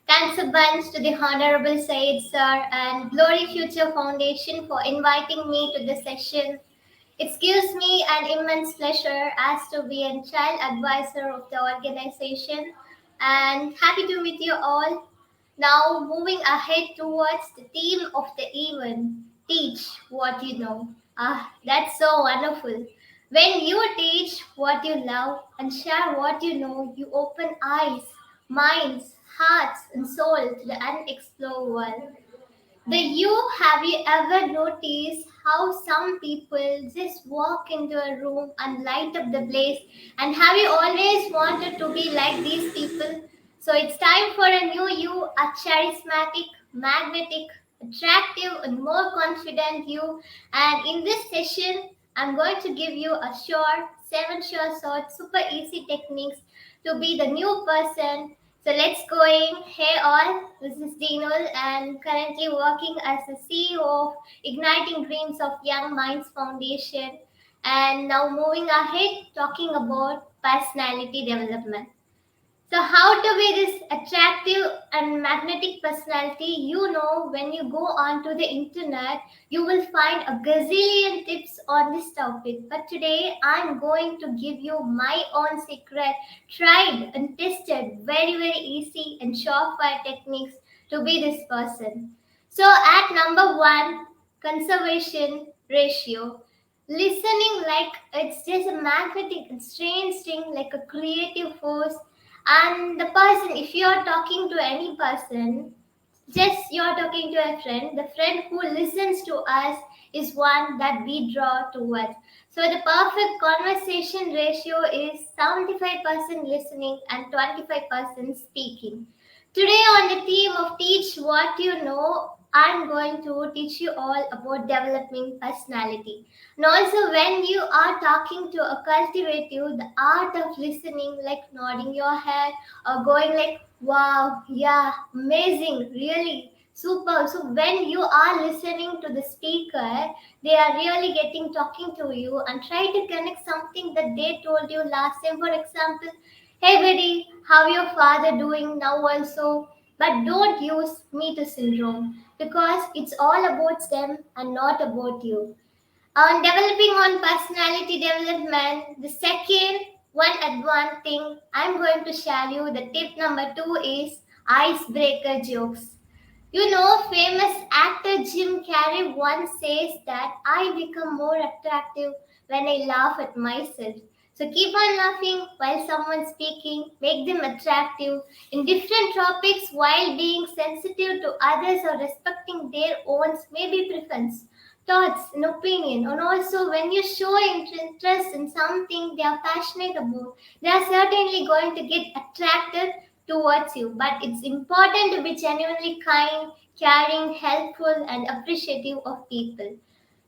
Speaker 7: Thanks a bunch to the Honorable Said sir and Glory Future Foundation for inviting me to this session. It gives me an immense pleasure as to be a child advisor of the organization and happy to meet you all. Now, moving ahead towards the theme of the event, teach what you know. Ah, that's so wonderful. When you teach what you love and share what you know, you open eyes, minds, hearts, and soul to the unexplored world. Have you ever noticed how some people just walk into a room and light up the place? And have you always wanted to be like these people? So it's time for a new you, a charismatic, magnetic, attractive, and more confident you. And in this session, I'm going to give you a short, super easy techniques to be the new person. So let's go in. Hey all, this is Deenul and currently working as the CEO of Igniting Dreams of Young Minds Foundation. And now moving ahead, talking about personality development. So, how to be this attractive and magnetic personality? When you go onto the internet, you will find a gazillion tips on this topic. But today, I'm going to give you my own secret, tried and tested, very, very easy and surefire techniques to be this person. So, at number one, conservation ratio. Listening like it's just a magnetic, strange thing, like a creative force. And the person, if you're talking to any person, just you're talking to a friend, the friend who listens to us is one that we draw towards. So the perfect conversation ratio is 75% listening and 25% speaking. Today, on the theme of Teach What You Know, I'm going to teach you all about developing personality. And also, when you are talking to a cultivative, the art of listening, like nodding your head or going like, wow, yeah, amazing, really super. So when you are listening to the speaker, they are really getting talking to you and try to connect something that they told you last time. For example, hey buddy, how your father doing now also? But don't use me too syndrome because it's all about them and not about you. On developing on personality development, the second one thing I'm going to share you, the tip number two is icebreaker jokes. Famous actor Jim Carrey once says that I become more attractive when I laugh at myself. So keep on laughing while someone's speaking, make them attractive in different topics while being sensitive to others or respecting their own maybe preference, thoughts, and opinion. And also when you show interest in something they are passionate about, they are certainly going to get attracted towards you. But it's important to be genuinely kind, caring, helpful, and appreciative of people.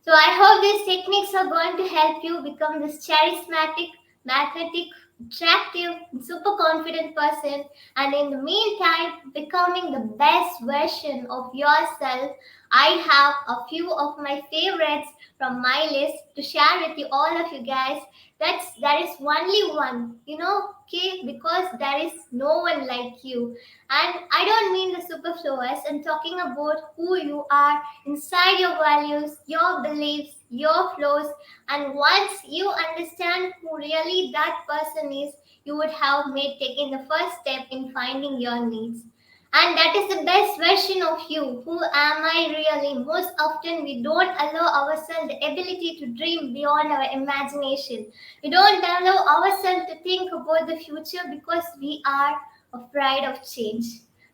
Speaker 7: So I hope these techniques are going to help you become this charismatic, magnetic, attractive, super confident person, and in the meantime, becoming the best version of yourself. I have a few of my favorites from my list to share with you, all of you guys. There is only one, okay, because there is no one like you. And I don't mean the superfluous. I'm talking about who you are inside your values, your beliefs, your flaws, and once you understand who really that person is, you would have made taking the first step in finding your needs. And that is the best version of you. Who am I really? Most often, we don't allow ourselves the ability to dream beyond our imagination. We don't allow ourselves to think about the future because we are afraid of change.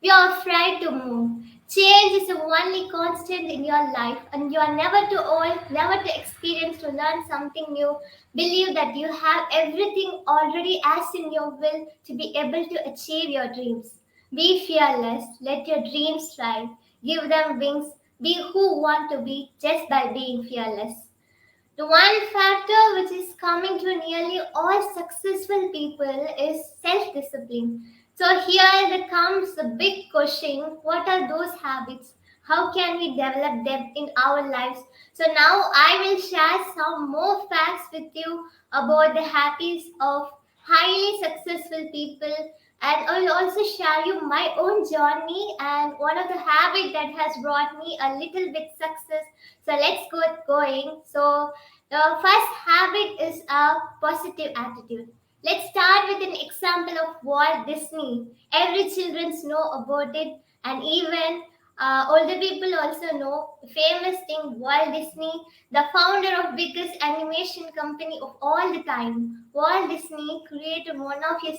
Speaker 7: We are afraid to move. Change is the only constant in your life, and you are never too old, never too experienced to learn something new. Believe that you have everything already as in your will to be able to achieve your dreams. Be fearless, let your dreams thrive, give them wings, be who want to be just by being fearless. The one factor which is coming to nearly all successful people is self discipline. So, here there comes the big question: what are those habits? How can we develop them in our lives? So, now I will share some more facts with you about the habits of highly successful people, and I will also share you my own journey and one of the habits that has brought me a little bit success. So let's get going. So the first habit is a positive attitude. Let's start with an example of Walt Disney. Every children know about it, and even older people also know the famous thing Walt Disney, the founder of biggest animation company of all the time. Walt Disney created one of his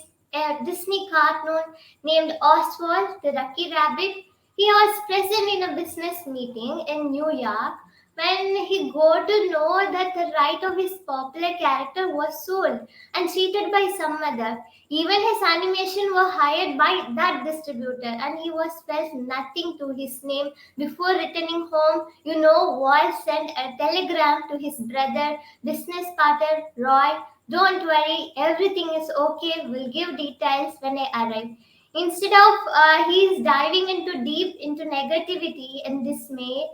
Speaker 7: Disney cartoon named Oswald the Lucky Rabbit. He was present in a business meeting in New York when he got to know that the right of his popular character was sold and cheated by some other. Even his animation were hired by that distributor, and he was felt nothing to his name. Before returning home, Walt sent a telegram to his brother, business partner Roy. Don't worry, everything is okay. We'll give details when I arrive. Instead of he's diving into deep into negativity and dismay,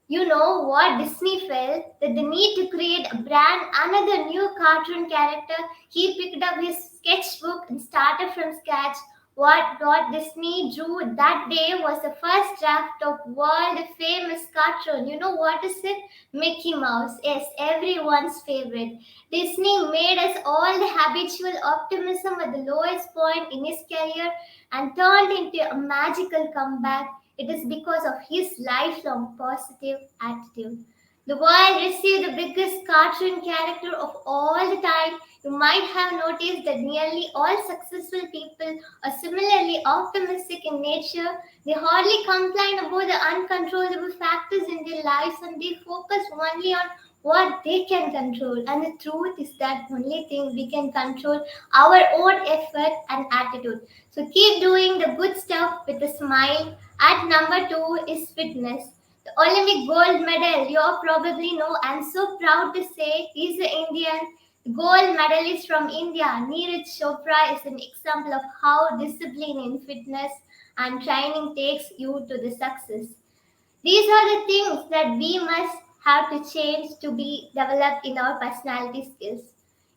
Speaker 7: you know what Disney felt? That the need to create a brand, another new cartoon character. He picked up his sketchbook and started from scratch. What Disney drew that day was the first draft of world famous cartoon. You know what is it? Mickey Mouse. Yes, everyone's favorite. Disney made us all the habitual optimism at the lowest point in his career and turned into a magical comeback. It is because of his lifelong positive attitude. The world received the biggest cartoon character of all the time. You might have noticed that nearly all successful people are similarly optimistic in nature. They hardly complain about the uncontrollable factors in their lives, and they focus only on what they can control. And the truth is that only thing we can control our own effort and attitude. So keep doing the good stuff with a smile. At number two is fitness. The Olympic gold medal, you all probably know. I'm so proud to say he's an Indian gold medalist from India. Neeraj Chopra is an example of how discipline in fitness and training takes you to the success. These are the things that we must have to change to be developed in our personality skills.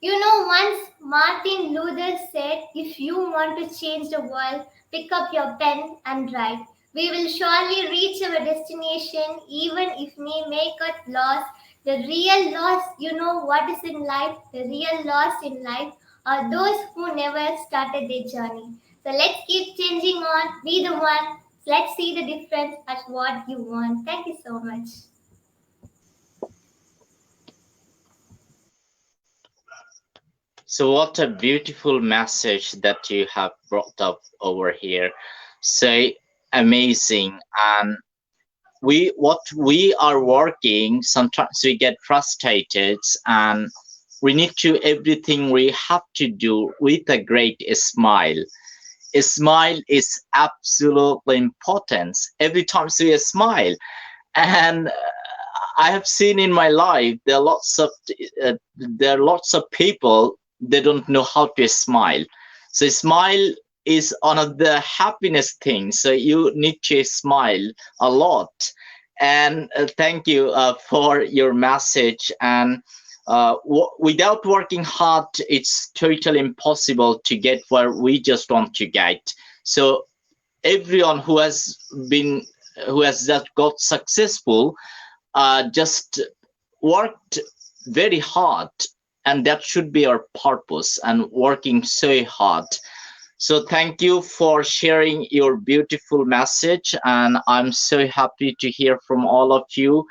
Speaker 7: Once Martin Luther said, if you want to change the world, pick up your pen and write. We will surely reach our destination even if we may get lost. The real loss, what is in life? The real loss in life are those who never started their journey. So let's keep changing on, be the one. Let's see the difference at what you want. Thank you so much.
Speaker 1: So, what a beautiful message that you have brought up over here. So amazing. And we are working, sometimes we get frustrated, and we need to everything we have to do with a great smile. A smile is absolutely important. Every time we smile, and I have seen in my life there are lots of people they don't know how to smile. So smile is one of the happiness things. So you need to smile a lot. And thank you for your message. And without working hard, it's totally impossible to get where we just want to get. So everyone who has just got successful just worked very hard, and that should be our purpose, and working so hard. So thank you for sharing your beautiful message, and I'm so happy to hear from all of you.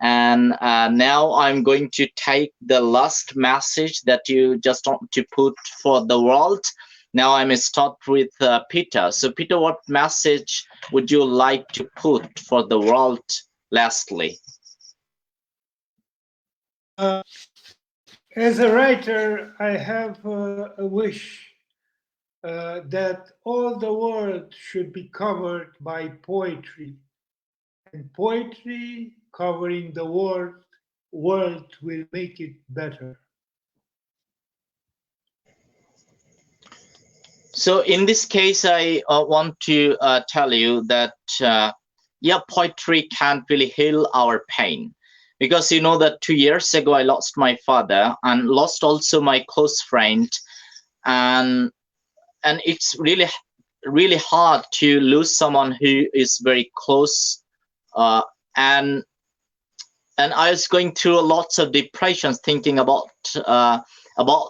Speaker 1: And now I'm going to take the last message that you just want to put for the world. Now I'm start with Peter. So Peter, what message would you like to put for the world lastly?
Speaker 4: As a writer, I have a wish that all the world should be covered by poetry, and poetry covering the world will make it better.
Speaker 1: So in this case, I want to tell you that yeah, poetry can't really heal our pain, because you know that 2 years ago I lost my father and lost also my close friend, and it's really hard to lose someone who is very close, uh, and I was going through lots of depressions thinking about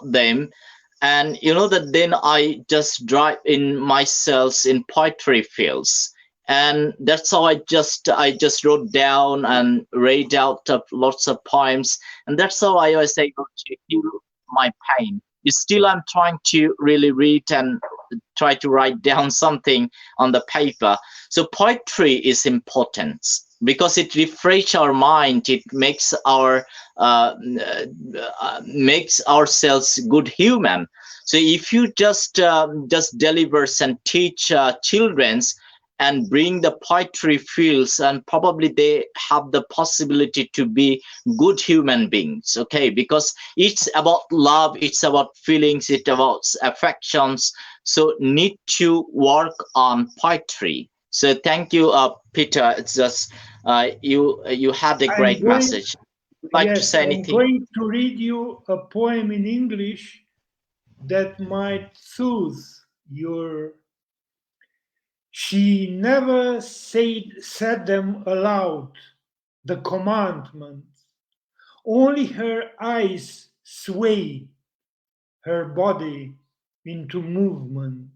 Speaker 1: them. And you know that then I just drive in myself in poetry fields, and that's how I just wrote down and read out of lots of poems, and that's how I was able to heal my pain. Still I'm trying to really read and try to write down something on the paper. So poetry is important because it refreshes our mind. It makes ourselves good human. So if you just delivers and teach childrens and bring the poetry fields, and probably they have the possibility to be good human beings. Okay, because it's about love, it's about feelings, it's about affections. So need to work on poetry. So thank you, Peter. It's just you had a great message. Would you like to say anything?
Speaker 4: I'm going to read you a poem in English that might soothe your. She never said them aloud, the commandments. Only her eyes swayed her body into movement,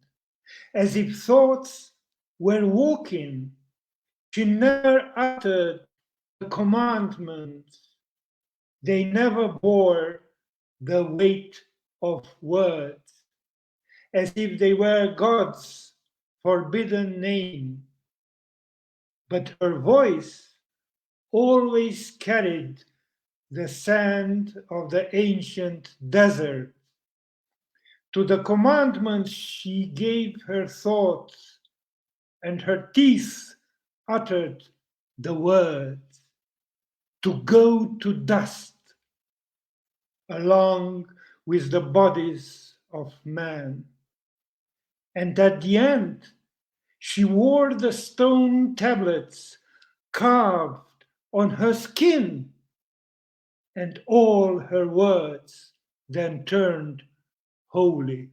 Speaker 4: as if thoughts were walking. She never uttered the commandments. They never bore the weight of words, as if they were God's forbidden name. But her voice always carried the sand of the ancient desert. To the commandments she gave her thoughts, and her teeth uttered the words to go to dust along with the bodies of man. And at the end, she wore the stone tablets carved on her skin, and all her words then turned holy.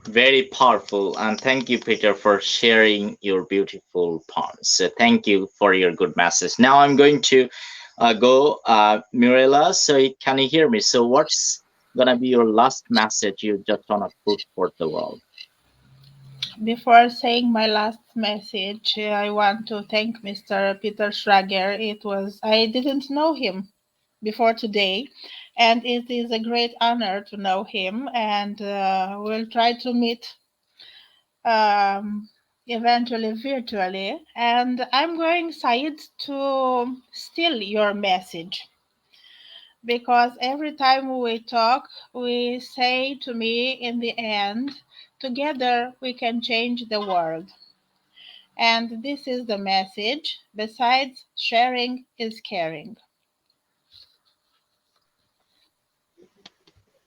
Speaker 1: Very powerful, and thank you, Peter, for sharing your beautiful poems. So thank you for your good message. Now I'm going to go, Mirela. So can you hear me? So what's gonna be your last message you just wanna put for the world?
Speaker 3: Before saying my last message, I want to thank Mr. Peter Sragher. I didn't know him before today, and it is a great honor to know him. And we'll try to meet eventually virtually. And I'm going, Said, to steal your message, because every time we talk, we say to me in the end, together we can change the world. And this is the message. Besides, sharing is caring.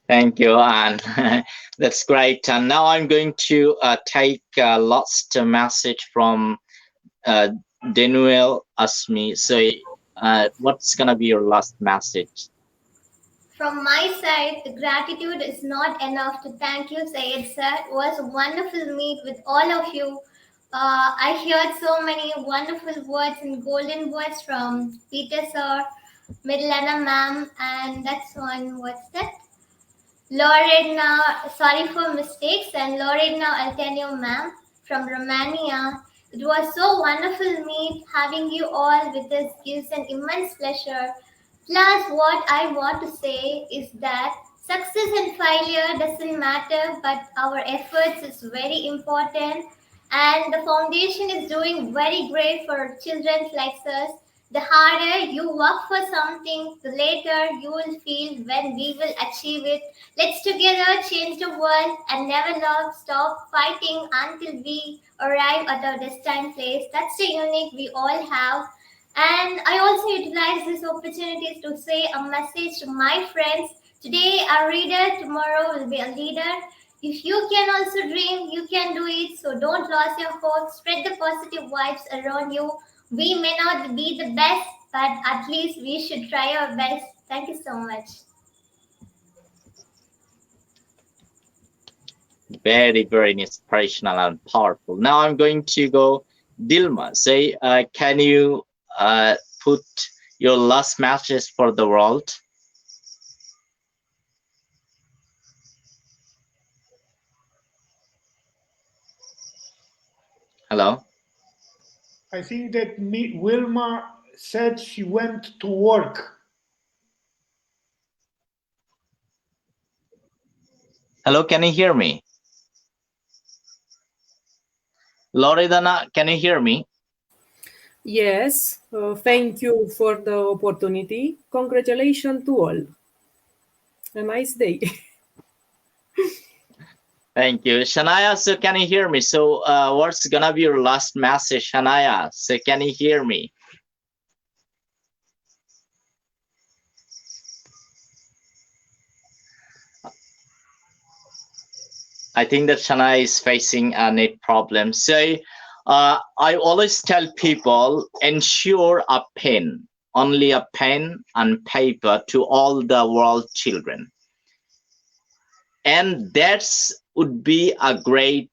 Speaker 1: Thank you, and that's great. And now I'm going to take last message from Deenul, Asmi. So, what's gonna be your last message?
Speaker 7: From my side, the gratitude is not enough to thank you, Sayed sir. It was a wonderful meet with all of you. I heard so many wonderful words and golden words from Peter sir, Mirela ma'am, and that's one. What's that? Lorena, sorry for mistakes, and Lorena Altenio ma'am from Romania. It was so wonderful meet having you all with us gives an immense pleasure. Plus, what I want to say is that success and failure doesn't matter, but our efforts is very important. And the foundation is doing very great for children like us. The harder you work for something, the later you will feel when we will achieve it. Let's together change the world and never stop fighting until we arrive at our destined place. That's the unique we all have. And I also utilize this opportunity to say a message to my friends. Today, a reader, tomorrow will be a leader. If you can also dream, you can do it. So don't lose your hope. Spread the positive vibes around you. We may not be the best, but at least we should try our best. Thank you so much.
Speaker 1: Very, very inspirational and powerful. Now I'm going to go Dilma. Say, can you put your last message for the world? Hello?
Speaker 4: I think that Wilma said she went to work.
Speaker 1: Hello, can you hear me? Loredana, can you hear me?
Speaker 6: Yes, thank you for the opportunity. Congratulations to all. A nice day.
Speaker 1: Thank you. Shanaya, so can you hear me? So what's gonna be your last message, Shanaya? So can you hear me? I think that Shanaya is facing a net problem. So I always tell people, ensure a pen, only a pen and paper to all the world children. And that's would be a great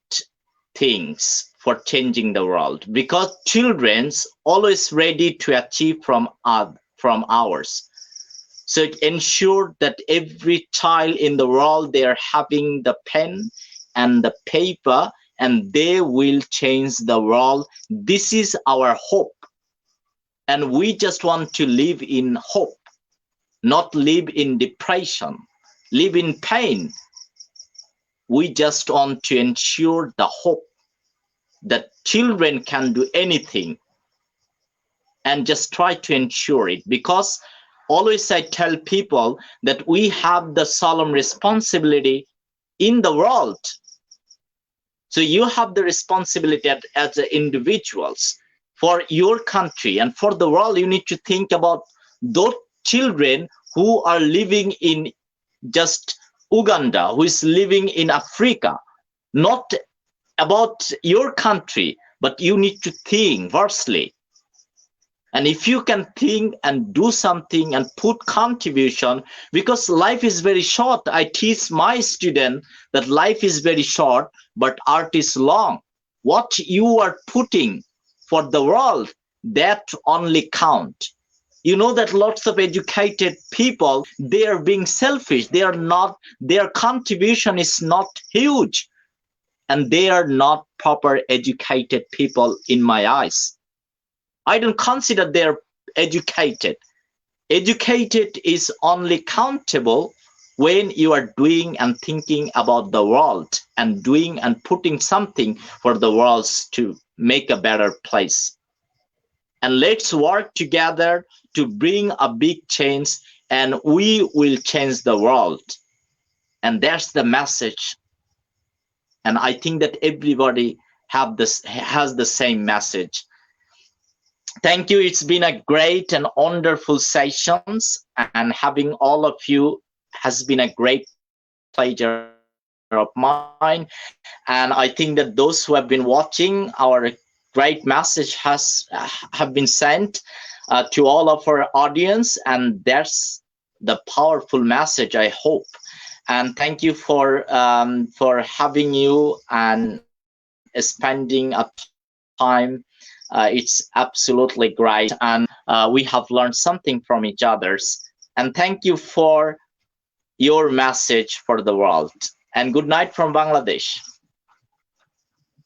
Speaker 1: things for changing the world, because children's always ready to achieve from ours. So ensure that every child in the world, they are having the pen and the paper, and they will change the world. This is our hope. And we just want to live in hope, not live in depression, live in pain. We just want to ensure the hope that children can do anything, and just try to ensure it. Because always I tell people that we have the solemn responsibility in the world. So you have the responsibility as individuals for your country and for the world. You need to think about those children who are living in just Uganda, who is living in Africa, not about your country, but you need to think versely. And if you can think and do something and put contribution, because life is very short. I teach my student that life is very short, but art is long. What you are putting for the world, that only count. You know that lots of educated people, they are being selfish. They are not, their contribution is not huge. And they are not proper educated people in my eyes. I don't consider they're educated. Educated is only countable when you are doing and thinking about the world and doing and putting something for the world to make a better place. And let's work together to bring a big change, and we will change the world. And that's the message. And I think that everybody has the same message. Thank you. It's been a great and wonderful sessions, and having all of you has been a great pleasure of mine. And I think that those who have been watching, our great message have been sent to all of our audience, and that's the powerful message, I hope. And thank you for having you and spending a time. It's absolutely great, and we have learned something from each others. And thank you for your message for the world. And good night from Bangladesh.